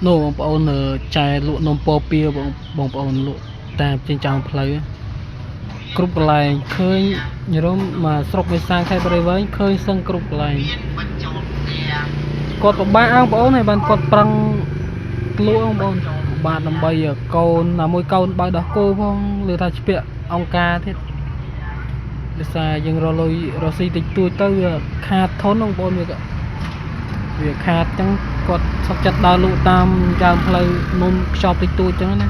បងប្អូនចែលក់នំពពាបងប្អូនលក់តាមចិញ្ចើមផ្លូវគ្រប់កន្លែងឃើញញរមមកស្រុកមេសាខេត្តបរិវែងឃើញសឹងគ្រប់កន្លែងគាត់ពិបាកបងប្អូនហើយបានគាត់ប្រឹងលក់បងប្អូនបាទដើម្បីកូនណាមួយកូនបើដោះគោផងឬថាស្ពាក់អង្គការទៀតដោយសារយើងរលុយរស៊ីតិចតួចទៅវាខាតធនបងប្អូនវាខាតចឹងគាត់សុខចិត្តដើរលក់តាមចាមផ្លូវនំខ្ចប់តិចតួចចឹងណា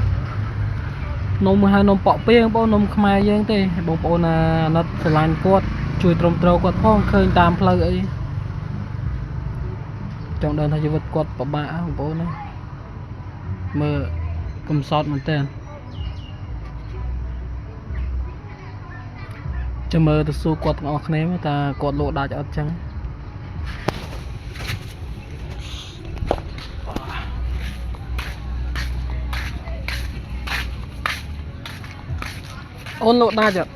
នំហៅនំប៉ក់ពីបងប្អូននំខ្មែរយើងទេបងប្អូនអាណិតស្រឡាញ់គាត់ជួយទ្រាំទ្រគាត់ផងឃើញតាមផ្លូវអីចង់ដឹងថាជីវិតគាត់ពិបាកបងប្អូនណាមើលកំសត់មែនតើចាំមើលទៅសួរគាត់ទាំងអស់គ្នាមើលតើគាត់លក់ដាច់អត់ចឹងអូនលក់ដាច់អត់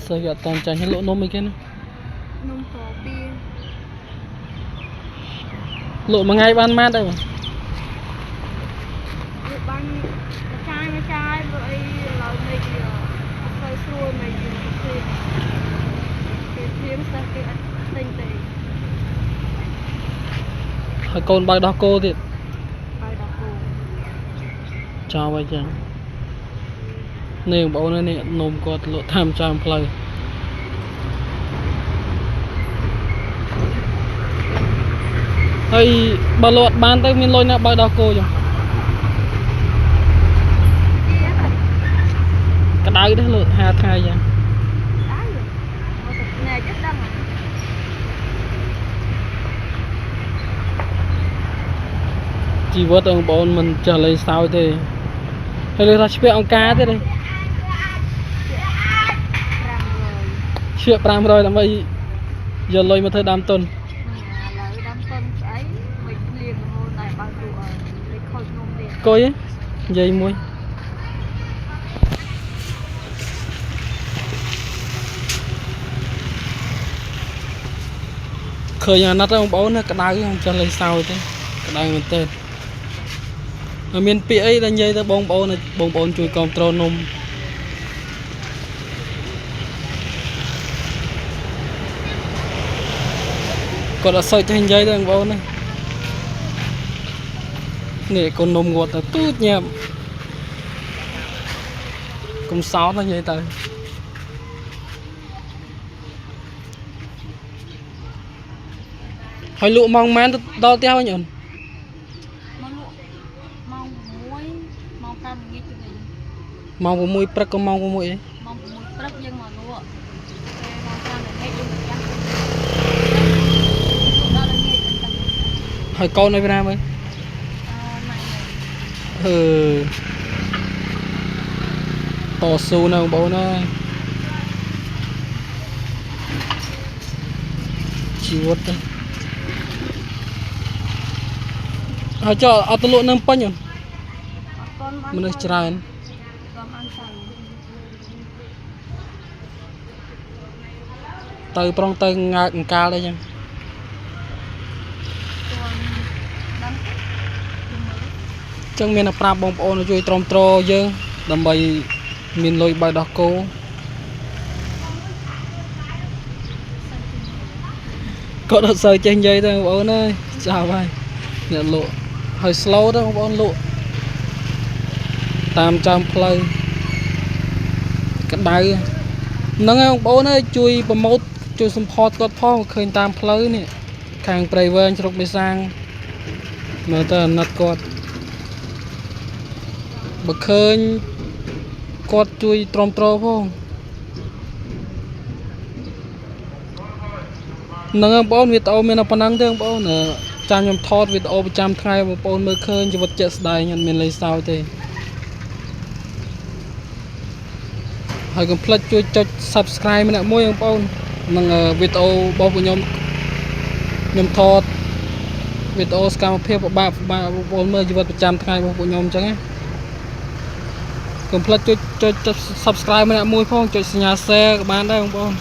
សើគេអត់តន់ចាញ់លក់នំអីគេណានំពពាលក់មួយថ្ងៃបានម៉ាត់ដែរបងលក់បានមួយចាយព្រោះអីឡើយមេឃវាអត់ទៅស្រួលមេឃវាគេព្រៀងសិស្សគេអត់ទិញទេហើយកូនបើដោះគោទៀតបើដោះគោចោលហើយចឹងនេះបងប្អូននេះនំគាត់លក់តាមចាមផ្លូវហើយបើលក់បានទៅមានលុយណាបើដោះគោចឹងក្តៅដែរលក់5ថ្ងៃចឹងជីវិតបងប្អូនមិនចេះលេងសើចទេហើយលើថាស្ពាក់អង្គការទៀតទេស្ពាក់500ដើម្បីយកលុយមកធ្វើដើមទុនឥឡូវដើមទុនស្អីមិនភ្លៀងរហូតតែបើទូឲ្យលេខខូចនំទៀតកុយនិយាយមួយឃើញអាណិតបងប្អូនណាក្តៅខ្ញុំចេះលេងសើចទេក្តៅមែនទេមានពាក្យអីដែលនិយាយទៅបងប្អូនជួយគ្រប់គ្រងនំគាត់អត់សូវចេះនិយាយទេបងប្អូននេះកូននំគាត់ទៅទូចញ៉ាំកុំសោតនិយាយទៅហើយលក់ម៉ោងម៉ានទៅដល់ផ្ទះវិញអូនម៉ោង5ល្ងាចទៅវិញម៉ោង6ព្រឹកក៏ម៉ោង6អីម៉ោង6ព្រឹកយើងមកលក់ពេលម៉ោង5ល្ងាចយើងទៅផ្ទះដល់ល្ងាចហើយកូននៅពីណាមើលតស៊ូណាបងប្អូនអើយជីវិតហើយចុះអត់ទៅលក់នៅពេញអូនមនុស្សច្រើនទៅប្រុងទៅងើកអង្កាលអីចឹងចឹងមានតែប្រាប់បងប្អូនជួយទ្រាំទ្រយើងដើម្បីមានលុយបើដោះគោគាត់អត់សូវចេះនិយាយទេបងប្អូនអើយចាស់ហើយអ្នកលក់ហើយ slow ទៅបងប្អូនលក់តាមចាមផ្លូវក្តៅហ្នឹងហើយបងប្អូនអើយជួយប្រម៉ូទជួយ support គាត់ផងឃើញតាមផ្លូវនេះខាងព្រៃវែងស្រុកមេសាំងមើលទៅអាណិតគាត់បើឃើញគាត់ជួយទ្រាំទ្រផងហ្នឹងបងប្អូនវីដេអូមានតែប៉ុណ្ណឹងទេបងប្អូនចាំខ្ញុំថតវីដេអូប្រចាំថ្ងៃបងប្អូនមើលឃើញជីវិតជាក់ស្ដែងអត់មានលេងសើចទេហើយកុំភ្លេចជួយចុច Subscribe ម្នាក់មួយបងប្អូននឹងវីដេអូរបស់ពួកខ្ញុំថតវីដេអូសកម្មភាពពិបាកបងប្អូនមើលជីវិតប្រចាំថ្ងៃរបស់ពួកខ្ញុំអញ្ចឹងណាកុំភ្លេចចុច Subscribe ម្នាក់មួយផងចុចសញ្ញា Share ក៏បានដែរបងប្អូន